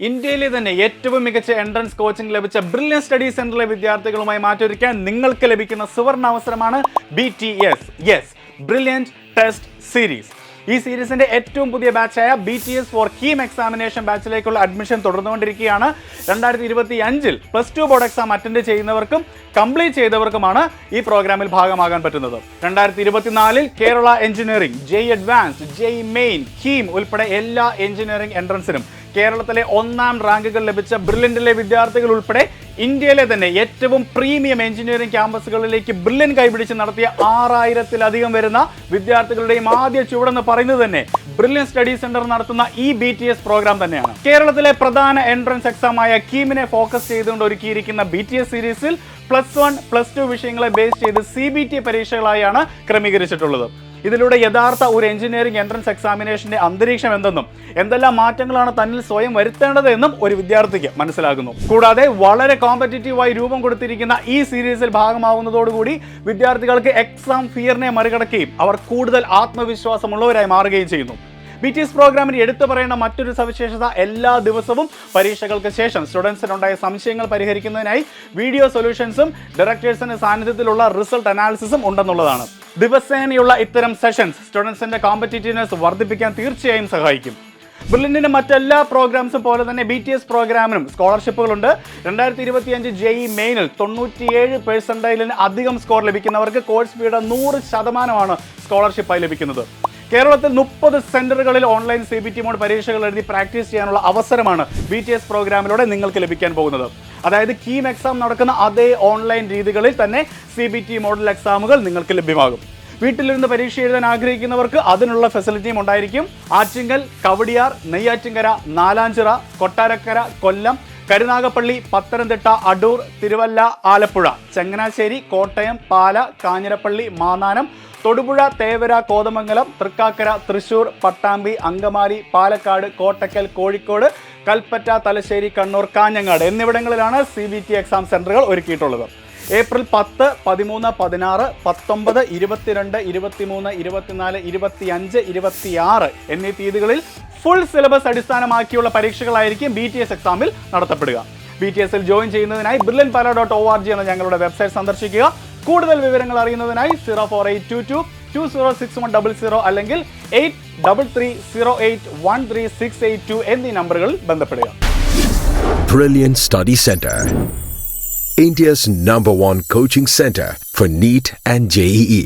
ഇന്ത്യയിലെ തന്നെ ഏറ്റവും മികച്ച എൻട്രൻസ് കോച്ചിംഗ് ലഭിച്ച ബ്രില്യൻ സ്റ്റഡി സെന്ററിലെ വിദ്യാർത്ഥികളുമായി മാറ്റൊരുക്കാൻ നിങ്ങൾക്ക് ലഭിക്കുന്ന സുവർണ അവസരമാണ് BTS ബ്രില്യൻറ്റ് ടെസ്റ്റ് സീരീസ്. ഈ സീരീസിന്റെ ഏറ്റവും പുതിയ ബാച്ചായ BTS ഫോർ കീം എക്സാമിനേഷൻ ബാച്ചിലേക്കുള്ള അഡ്മിഷൻ തുടർന്നുകൊണ്ടിരിക്കുകയാണ്. 2025 +2 ബോർഡ് എക്സാം അറ്റൻഡ് ചെയ്യുന്നവർക്കും കംപ്ലീറ്റ് ചെയ്തവർക്കുമാണ് ഈ പ്രോഗ്രാമിൽ ഭാഗമാകാൻ പറ്റുന്നത്. 2024 Kerala engineering, JEE advanced, JEE main, KEAM ഉൾപ്പെടെ എല്ലാ എഞ്ചിനീയറിംഗ് എൻട്രൻസിനും കേരളത്തിലെ 1ാം റാങ്കുകൾ ലഭിച്ച ബ്രില്യൻറ്റിലെ വിദ്യാർത്ഥികൾ ഉൾപ്പെടെ ഇന്ത്യയിലെ തന്നെ ഏറ്റവും പ്രീമിയം എഞ്ചിനീയറിംഗ് ക്യാമ്പസുകളിലേക്ക് ബ്രില്യൻ കൈപിടിച്ച് നടത്തിയ 6000-ലധികം വരുന്ന വിദ്യാർത്ഥികളുടെയും ആദ്യ ചുവടെന്ന് പറയുന്നത് തന്നെ ബ്രില്യൻ സ്റ്റഡി സെന്റർ നടത്തുന്ന ഈ BTS പ്രോഗ്രാം തന്നെയാണ്. കേരളത്തിലെ പ്രധാന എൻട്രൻസ് എക്സാമായ കീമിനെ ഫോക്കസ് ചെയ്തുകൊണ്ട് ഒരുക്കിയിരിക്കുന്ന BTS സീരീസിൽ +1, +2 വിഷയങ്ങളെ ബേസ് ചെയ്ത് CBT പരീക്ഷകളായാണ് ക്രമീകരിച്ചിട്ടുള്ളത്. ഇതിലൂടെ യഥാർത്ഥ ഒരു എഞ്ചിനീയറിംഗ് എൻട്രൻസ് എക്സാമിനേഷന്റെ അന്തരീക്ഷം എന്തെന്നും എന്തെല്ലാം മാറ്റങ്ങളാണ് തന്നിൽ സ്വയം വരുത്തേണ്ടത് എന്നും ഒരു വിദ്യാർത്ഥിക്ക് മനസ്സിലാകുന്നു. കൂടാതെ വളരെ കോമ്പറ്റീറ്റീവായി രൂപം കൊടുത്തിരിക്കുന്ന ഈ സീരീസിൽ ഭാഗമാവുന്നതോടുകൂടി വിദ്യാർത്ഥികൾക്ക് എക്സാം ഫിയറിനെ മറികടക്കുകയും അവർ കൂടുതൽ ആത്മവിശ്വാസമുള്ളവരായി മാറുകയും ചെയ്യുന്നു. BTS പ്രോഗ്രാമിന് എടുത്തു പറയേണ്ട മറ്റൊരു സവിശേഷത എല്ലാ ദിവസവും പരീക്ഷകൾക്ക് ശേഷം സ്റ്റുഡൻസിനുണ്ടായ സംശയങ്ങൾ പരിഹരിക്കുന്നതിനായി വീഡിയോ സൊല്യൂഷൻസും ഡയറക്ടേഴ്സിന്റെ സാന്നിധ്യത്തിലുള്ള റിസൾട്ട് അനാലിസിസും ഉണ്ടെന്നുള്ളതാണ്. ദിവസേനയുള്ള ഇത്തരം സെഷൻസ് സ്റ്റുഡൻസിന്റെ കോമ്പറ്റീറ്റീവ്നെസ് വർദ്ധിപ്പിക്കാൻ തീർച്ചയായും സഹായിക്കും. ബ്രില്യൻറ്റിന്റെ മറ്റെല്ലാ പ്രോഗ്രാംസും പോലെ തന്നെ BTS പ്രോഗ്രാമിനും സ്കോളർഷിപ്പുകളുണ്ട്. 2025 JEE മെയിനിൽ 97% അധികം സ്കോർ ലഭിക്കുന്നവർക്ക് കോഴ്സ് ഫീയുടെ 100% സ്കോളർഷിപ്പായി ലഭിക്കുന്നത്. കേരളത്തിൽ 30 സെന്ററുകളിൽ ഓൺലൈൻ CBT മോഡ് പരീക്ഷകൾ എഴുതി പ്രാക്ടീസ് ചെയ്യാനുള്ള അവസരമാണ് BTS പ്രോഗ്രാമിലൂടെ നിങ്ങൾക്ക് ലഭിക്കാൻ പോകുന്നത്. അതായത് കീം എക്സാം നടക്കുന്ന അതേ ഓൺലൈൻ രീതികളിൽ തന്നെ CBT മോഡൽ എക്സാമുകൾ നിങ്ങൾക്ക് ലഭ്യമാകും. വീട്ടിലിരുന്ന് പരീക്ഷ എഴുതാൻ ആഗ്രഹിക്കുന്നവർക്ക് അതിനുള്ള ഫെസിലിറ്റിയും ഉണ്ടായിരിക്കും. ആറ്റിങ്ങൽ, കവടിയാർ, നെയ്യാറ്റിൻകര, നാലാഞ്ചിറ, കൊട്ടാരക്കര, കൊല്ലം, കരുനാഗപ്പള്ളി, പത്തനംതിട്ട, അടൂർ, തിരുവല്ല, ആലപ്പുഴ, ചങ്ങനാശ്ശേരി, കോട്ടയം, പാല, കാഞ്ഞിരപ്പള്ളി, മാന്നാനം, തൊടുപുഴ, തേവര, കോതമംഗലം, തൃക്കാക്കര, തൃശൂർ, പട്ടാമ്പി, അങ്കമാലി, പാലക്കാട്, കോട്ടക്കൽ, കോഴിക്കോട്, കൽപ്പറ്റ, തലശ്ശേരി, കണ്ണൂർ, കാഞ്ഞങ്ങാട് എന്നിവിടങ്ങളിലാണ് CBT എക്സാം സെന്ററുകൾ ഒരുക്കിയിട്ടുള്ളത്. ഏപ്രിൽ 10, 13, 16, 19, 22, 23, 24, 25, 26 എന്നീ തീയതികളിൽ ഫുൾ സിലബസ് അടിസ്ഥാനമാക്കിയുള്ള പരീക്ഷകളായിരിക്കും BTS എക്സാമിൽ നടത്തപ്പെടുക. BTSൽ ജോയിൻ ചെയ്യുന്നതിനായി brilliantpala.org എന്ന ഞങ്ങളുടെ വെബ്സൈറ്റ് സന്ദർശിക്കുക. കൂടുതൽ വിവരങ്ങൾ അറിയുന്നതിനായി 04822 206100 അല്ലെങ്കിൽ 8330813682 എന്നീ നമ്പറുകളിൽ ബന്ധപ്പെടുക. Brilliant Study Center, India's #1 coaching center for NEET and JEE.